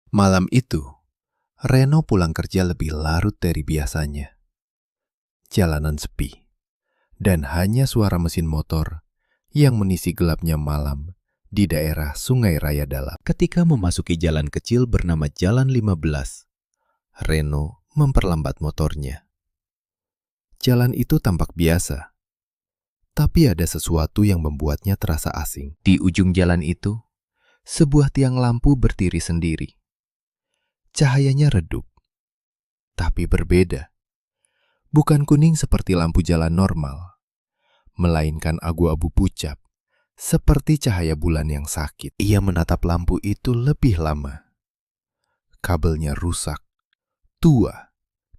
Malam itu, Reno pulang kerja lebih larut dari biasanya. Jalanan sepi, dan hanya suara mesin motor yang mengisi gelapnya malam di daerah Sungai Raya Dalam. Ketika memasuki jalan kecil bernama Jalan 15, Reno memperlambat motornya. Jalan itu tampak biasa, tapi ada sesuatu yang membuatnya terasa asing. Di ujung jalan itu, sebuah tiang lampu berdiri sendiri. Cahayanya redup, tapi berbeda. Bukan kuning seperti lampu jalan normal, melainkan abu-abu pucat, seperti cahaya bulan yang sakit. Ia menatap lampu itu lebih lama. Kabelnya rusak, tua,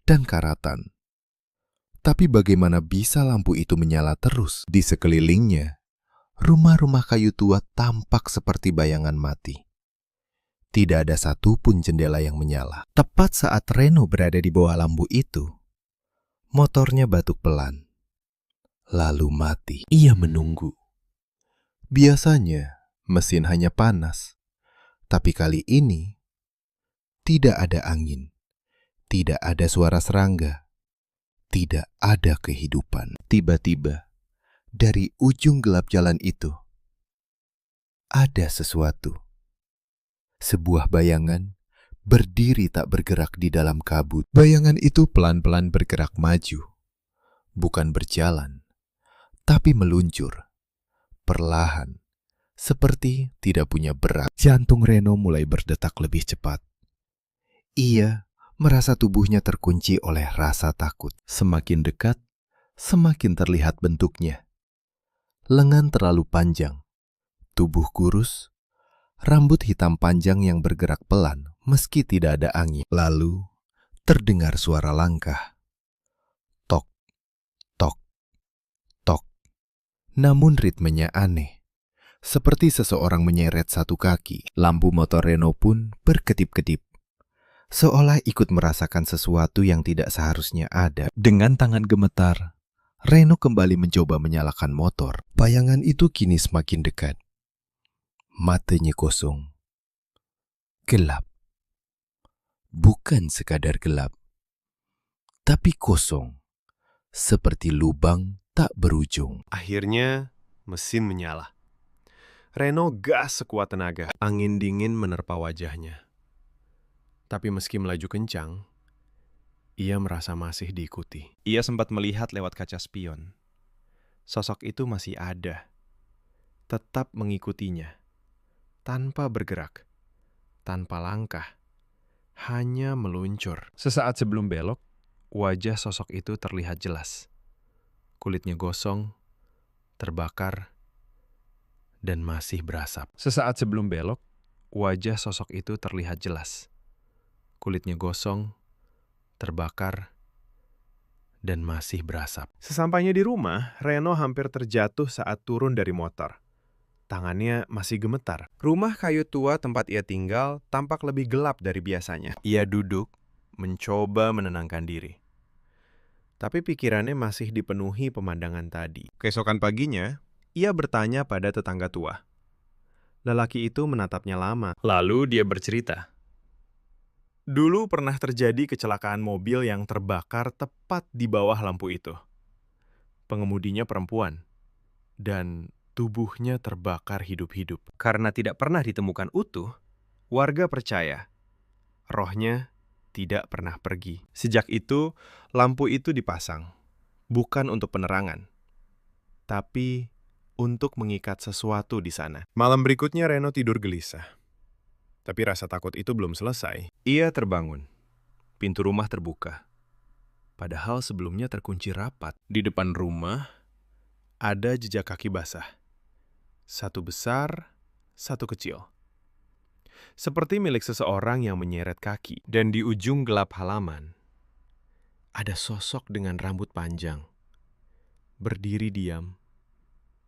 dan karatan. Tapi bagaimana bisa lampu itu menyala terus? Di sekelilingnya, rumah-rumah kayu tua tampak seperti bayangan mati. Tidak ada satupun jendela yang menyala. Tepat saat Reno berada di bawah lampu itu, motornya batuk pelan, lalu mati. Ia menunggu. Biasanya, mesin hanya panas. Tapi kali ini, tidak ada angin, tidak ada suara serangga, tidak ada kehidupan. Tiba-tiba, dari ujung gelap jalan itu, ada sesuatu. Sebuah bayangan berdiri tak bergerak di dalam kabut. Bayangan itu pelan-pelan bergerak maju. Bukan berjalan, tapi meluncur. Perlahan, seperti tidak punya berat. Jantung Reno mulai berdetak lebih cepat. Ia merasa tubuhnya terkunci oleh rasa takut. Semakin dekat, semakin terlihat bentuknya. Lengan terlalu panjang, tubuh kurus, rambut hitam panjang yang bergerak pelan meski tidak ada angin. Lalu, terdengar suara langkah. Tok, tok, tok. Namun ritmenya aneh. Seperti seseorang menyeret satu kaki. Lampu motor Reno pun berkedip-kedip. Seolah ikut merasakan sesuatu yang tidak seharusnya ada. Dengan tangan gemetar, Reno kembali mencoba menyalakan motor. Bayangan itu kini semakin dekat. Matanya kosong. Gelap. Bukan sekadar gelap, tapi kosong. Seperti lubang tak berujung. Akhirnya, mesin menyala. Reno gas sekuat tenaga. Angin dingin menerpa wajahnya. Tapi meski melaju kencang, ia merasa masih diikuti. Ia sempat melihat lewat kaca spion. Sosok itu masih ada. Tetap mengikutinya. Tanpa bergerak. Tanpa langkah. Hanya meluncur. Sesaat sebelum belok, wajah sosok itu terlihat jelas. Kulitnya gosong, terbakar, dan masih berasap. Sesaat sebelum belok, wajah sosok itu terlihat jelas. Kulitnya gosong, terbakar, dan masih berasap. Sesampainya di rumah, Reno hampir terjatuh saat turun dari motor. Tangannya masih gemetar. Rumah kayu tua tempat ia tinggal tampak lebih gelap dari biasanya. Ia duduk, mencoba menenangkan diri. Tapi pikirannya masih dipenuhi pemandangan tadi. Keesokan paginya, ia bertanya pada tetangga tua. Lelaki itu menatapnya lama. Lalu dia bercerita. Dulu pernah terjadi kecelakaan mobil yang terbakar tepat di bawah lampu itu. Pengemudinya perempuan, dan tubuhnya terbakar hidup-hidup. Karena tidak pernah ditemukan utuh, warga percaya rohnya tidak pernah pergi. Sejak itu, lampu itu dipasang, bukan untuk penerangan, tapi untuk mengikat sesuatu di sana. Malam berikutnya Reno tidur gelisah. Tapi rasa takut itu belum selesai. Ia terbangun. Pintu rumah terbuka. Padahal sebelumnya terkunci rapat. Di depan rumah, ada jejak kaki basah. Satu besar, satu kecil. Seperti milik seseorang yang menyeret kaki. Dan di ujung gelap halaman, ada sosok dengan rambut panjang. Berdiri diam,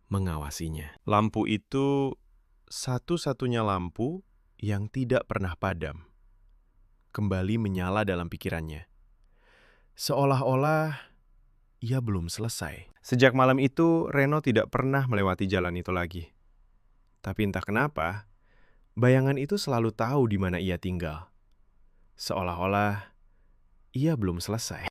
mengawasinya. Lampu itu satu-satunya lampu yang tidak pernah padam. Kembali menyala dalam pikirannya. Seolah-olah ia belum selesai. Sejak malam itu, Reno tidak pernah melewati jalan itu lagi. Tapi entah kenapa, bayangan itu selalu tahu di mana ia tinggal. seolah-olah ia belum selesai.